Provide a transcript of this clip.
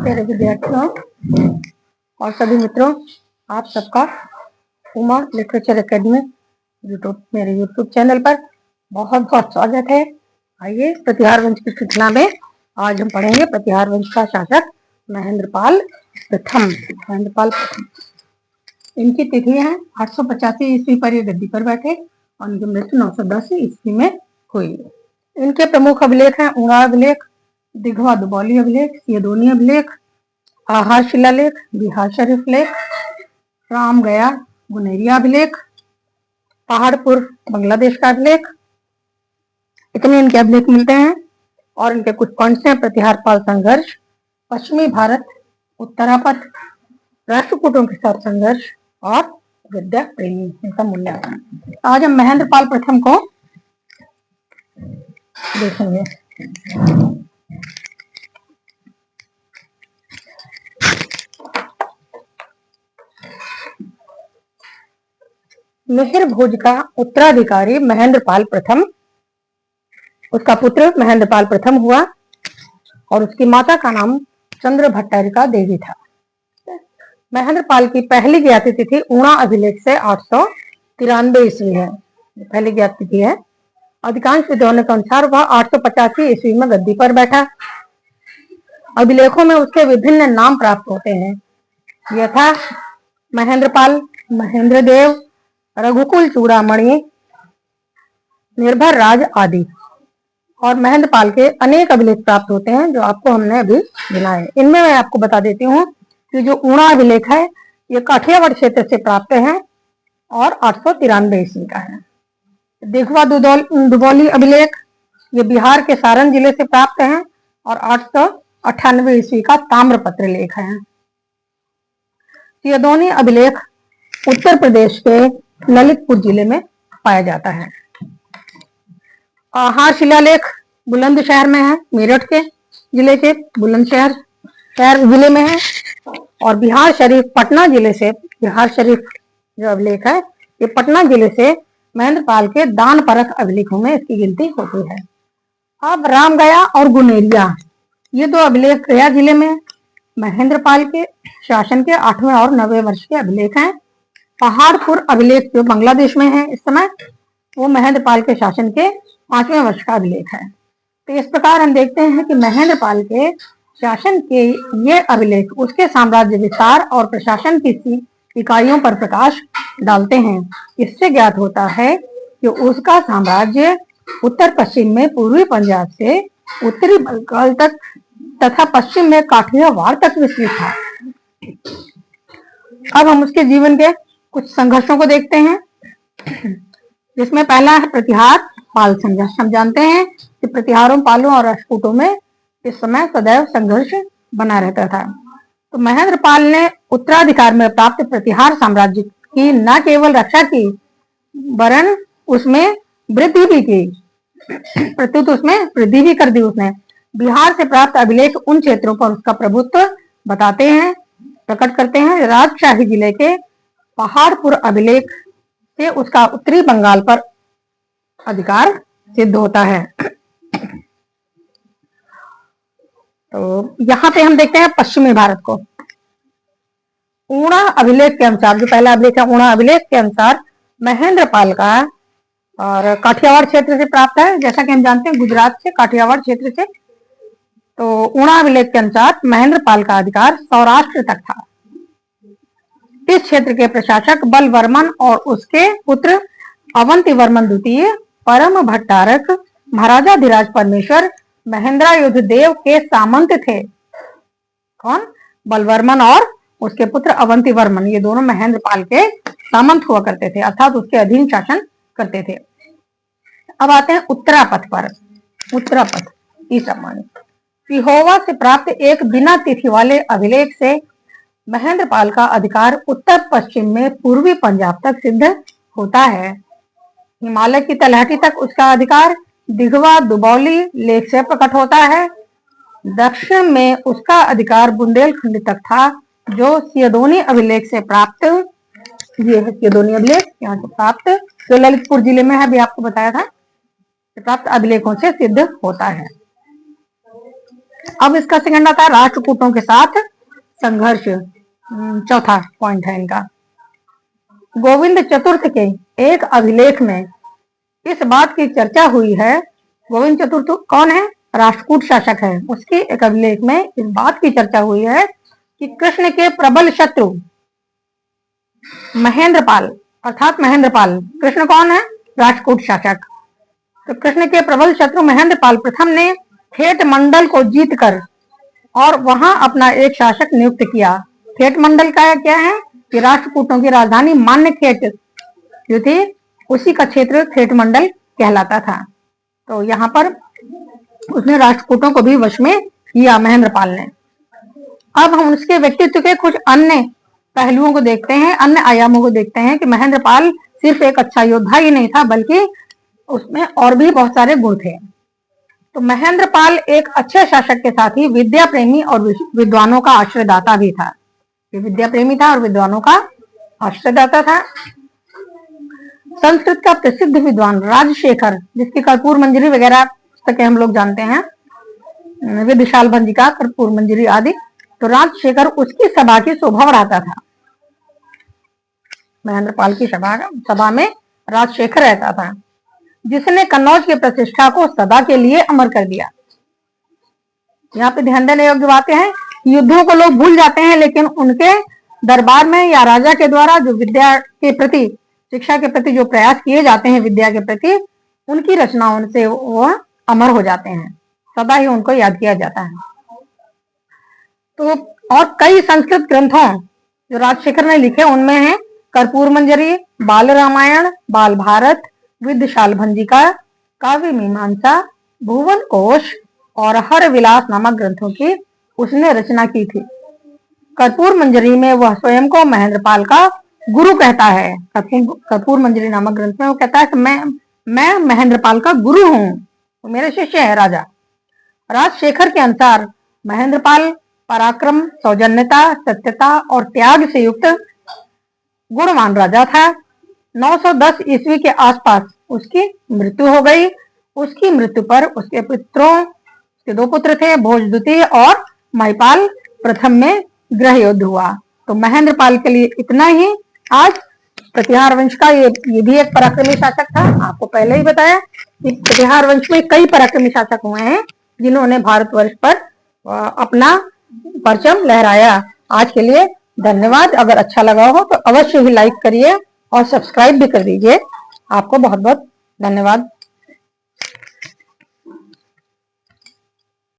मेरे विद्यार्थियों और सभी मित्रों, आप सबका उमा लिटरेचर एकेडमी मेरे यूट्यूब चैनल पर बहुत बहुत स्वागत है। आइए, प्रतिहार वंश की श्रृंखला में आज हम पढ़ेंगे प्रतिहार वंश का शासक महेंद्रपाल प्रथम। इनकी तिथि है 885 ईस्वी पर ये गद्दी पर बैठे और इनकी मृत्यु 910 ईस्वी में हुई। इनके प्रमुख अभिलेख हैं ऊणा अभिलेख, दिघवा दुबौली अभिलेख, सियदोनी अभिलेख, आहार शिलालेख, बिहार शरीफ लेख, राम गया गुनेरिया अभिलेख, पहाड़पुर बांग्लादेश का अभिलेख। इतने इनके अभिलेख मिलते हैं और इनके कुछ पॉइंट्स हैं: प्रतिहारपाल संघर्ष, पश्चिमी भारत, उत्तरापथ, राष्ट्रकूटों के साथ संघर्ष और विद्या प्रेमी, इनका मूल्यांकन। आज हम महेंद्रपाल प्रथम को देखेंगे। मिहिर भोज का उत्तराधिकारी महेंद्रपाल प्रथम, उसका पुत्र महेंद्रपाल प्रथम हुआ और उसकी माता का नाम चंद्र भट्टारिका देवी था। महेंद्रपाल की पहली ज्ञाति तिथि ऊणा अभिलेख से 893 ईस्वी है, पहली ज्ञाति तिथि है। अधिकांश विद्वानों के अनुसार वह 885 ईस्वी में गद्दी पर बैठा। अभिलेखों में उसके विभिन्न नाम प्राप्त होते हैं, यथा महेंद्रपाल, महेंद्रदेव, रघुकुल चूड़ामणि, निर्भर राज आदि। और महेंद्रपाल के अनेक अभिलेख प्राप्त होते हैं जो आपको हमने अभी गिनाए। इनमें मैं आपको बता देती हूँ कि जो ऊणा अभिलेख है ये काठियावाड़ क्षेत्र से प्राप्त है और 893 ईस्वी का है। दिघवा दुबौली अभिलेख ये बिहार के सारण जिले से प्राप्त है और 898 ईस्वी का ताम्रपत्र लेख है। सियदोनी अभिलेख उत्तर प्रदेश के ललितपुर जिले में पाया जाता है। आहार शिलालेख बुलंदशहर में है, मेरठ के जिले के बुलंदशहर जिले में है। और बिहार शरीफ पटना जिले से, बिहार शरीफ जो अभिलेख है ये पटना जिले से महेंद्रपाल के दान परक अभिलेखों में इसकी गिनती होती है। अब राम गया और गुनेरिया ये दो अभिलेख गया जिले में महेंद्रपाल के शासन के 8वें और 9वें वर्ष के अभिलेख हैं। पहाड़पुर अभिलेख जो बांग्लादेश में है इस समय, वो महेंद्रपाल के शासन के 5वें वर्ष का अभिलेख है। तो इस प्रकार हम देखते हैं कि महेंद्रपाल के शासन के ये अभिलेख उसके साम्राज्य विस्तार और प्रशासन की इकाइयों पर प्रकाश डालते हैं। इससे ज्ञात होता है कि उसका साम्राज्य उत्तर पश्चिम में पूर्वी पंजाब से उत्तरी बंगाल तक तथा पश्चिम में काठियावाड़ तक विस्तृत था। अब हम उसके जीवन के कुछ संघर्षों को देखते हैं, जिसमें पहला है प्रतिहार पाल संघर्ष। हम जानते हैं कि प्रतिहारों, पालों और राष्ट्रकूटों में इस समय सदैव संघर्ष बना रहता था। तो महेंद्रपाल ने उत्तराधिकार में प्राप्त प्रतिहार साम्राज्य की न केवल रक्षा की वरन उसमें वृद्धि भी की, प्रत्युत उसमें वृद्धि भी कर दी उसने। बिहार से प्राप्त अभिलेख उन क्षेत्रों पर उसका प्रभुत्व बताते हैं, प्रकट करते हैं। राजशाही जिले के पहाड़पुर अभिलेख से उसका उत्तरी बंगाल पर अधिकार सिद्ध होता है। तो यहाँ पे हम देखते हैं पश्चिमी भारत को। ऊणा अभिलेख के अनुसार, जो पहला अभिलेख है ऊणा अभिलेख के अनुसार महेंद्रपाल का और काठियावाड़ क्षेत्र से प्राप्त है, जैसा कि हम जानते हैं गुजरात से, काठियावाड़ क्षेत्र से। तो ऊणा अभिलेख के अनुसार महेंद्रपाल का अधिकार सौराष्ट्र तक था। इस क्षेत्र के प्रशासक बलवर्मन और उसके पुत्र अवंती वर्मन द्वितीय, परम भट्टारक, महाराजाधिराज परमेश्वर, महेंद्रायुध देव के सामंत थे। कौन? बलवर्मन और उसके पुत्र अवंती वर्मन, ये दोनों महेंद्रपाल के सामंत हुआ करते थे, अर्थात उसके अधीन शासन करते थे। अब आते हैं उत्तरापथ पर। उत्तरापथ सिहोवा से प्राप्त एक बिना तिथि वाले अभिलेख से महेंद्रपाल का अधिकार उत्तर पश्चिम में पूर्वी पंजाब तक सिद्ध होता है। हिमालय की तलहटी तक उसका अधिकार दिघवा दुबौली लेख से प्रकट होता है। दक्षिण में उसका अधिकार बुंदेलखंड तक था, जो सियदोनी अभिलेख से प्राप्त, ये है सियदोनी अभिलेख, यहाँ से प्राप्त, जो ललितपुर जिले में है, अभी आपको बताया था, प्राप्त अभिलेखों से सिद्ध होता है। अब इसका सेकंड आता है राष्ट्रकूटों के साथ संघर्ष। चौथा पॉइंट है इनका। गोविंद चतुर्थ के एक अभिलेख में इस बात की चर्चा हुई है। गोविंद चतुर्थ कौन है? राष्ट्रकूट शासक है। उसके एक अभिलेख में इस बात की चर्चा हुई है कि कृष्ण के प्रबल शत्रु महेंद्रपाल, अर्थात महेंद्रपाल, कृष्ण कौन है? राष्ट्रकूट शासक। तो कृष्ण के प्रबल शत्रु महेंद्रपाल प्रथम ने खेट मंडल को जीतकर और वहां अपना एक शासक नियुक्त किया। खेट मंडल का क्या है कि राष्ट्रकूटों की राजधानी मान्यखेट जो थी उसी का क्षेत्र खेट मंडल कहलाता था। तो यहाँ पर उसने राष्ट्रकूटों को भी वश में किया महेंद्रपाल ने। अब हम उसके व्यक्तित्व के कुछ अन्य पहलुओं को देखते हैं, अन्य आयामों को देखते हैं कि महेंद्रपाल सिर्फ एक अच्छा योद्धा ही नहीं था बल्कि उसमें और भी बहुत सारे गुण थे। तो महेंद्रपाल एक अच्छे शासक के साथ ही विद्या प्रेमी और विद्वानों का आश्रयदाता भी था। ये विद्या प्रेमी था और विद्वानों का आश्रयदाता था। संस्कृत का प्रसिद्ध विद्वान राजशेखर, जिसकी कर्पूर मंजरी वगैरह पुस्तकें हम लोग जानते हैं, विदिशाल भंजिका, कर्पूर मंजरी आदि, तो राजशेखर उसकी सभा की शोभा बढ़ाता था। महेंद्रपाल की सभा में राजशेखर रहता था, जिसने कन्नौज की प्रतिष्ठा को सदा के लिए अमर कर दिया। यहाँ पे ध्यान देने योग्य बातें हैं। युद्धों को लोग भूल जाते हैं, लेकिन उनके दरबार में या राजा के द्वारा जो विद्या के प्रति, शिक्षा के प्रति जो प्रयास किए जाते हैं, विद्या के प्रति, उनकी रचनाओं से वह अमर हो जाते हैं, सदा ही उनको याद किया जाता है। तो और कई संस्कृत ग्रंथों जो राजशेखर ने लिखे उनमें है कर्पूर मंजरी, बाल रामायण, बाल भारत, विद्यशाल भंजिका, काव्य मीमांसा, भुवन कोश और हर विलास नामक ग्रंथों की उसने रचना की थी। कर्पूर मंजरी में वह स्वयं को महेंद्रपाल का गुरु कहता है। कर्पूर मंजरी नामक ग्रंथ में वो कहता है कि मैं महेंद्रपाल का गुरु हूं, वो मेरे शिष्य है राजा। राजशेखर के अनुसार महेंद्रपाल पराक्रम, सौजन्यता, सत्यता और त्याग से युक्त गुणवान राजा था। 910 ईस्वी के आसपास उसकी मृत्यु हो गई। उसकी मृत्यु पर उसके उसके दो पुत्र थे, भोजद्वितीय और महिपाल प्रथम में गृह युद्ध हुआ। तो महेंद्रपाल के लिए इतना ही। आज प्रतिहार वंश का ये भी एक पराक्रमी शासक था। आपको पहले ही बताया कि प्रतिहार वंश में कई पराक्रमी शासक हुए हैं जिन्होंने भारतवर्ष पर अपना परचम लहराया। आज के लिए धन्यवाद। अगर अच्छा लगा हो तो अवश्य ही लाइक करिए और सब्सक्राइब भी कर दीजिए। आपको बहुत बहुत धन्यवाद।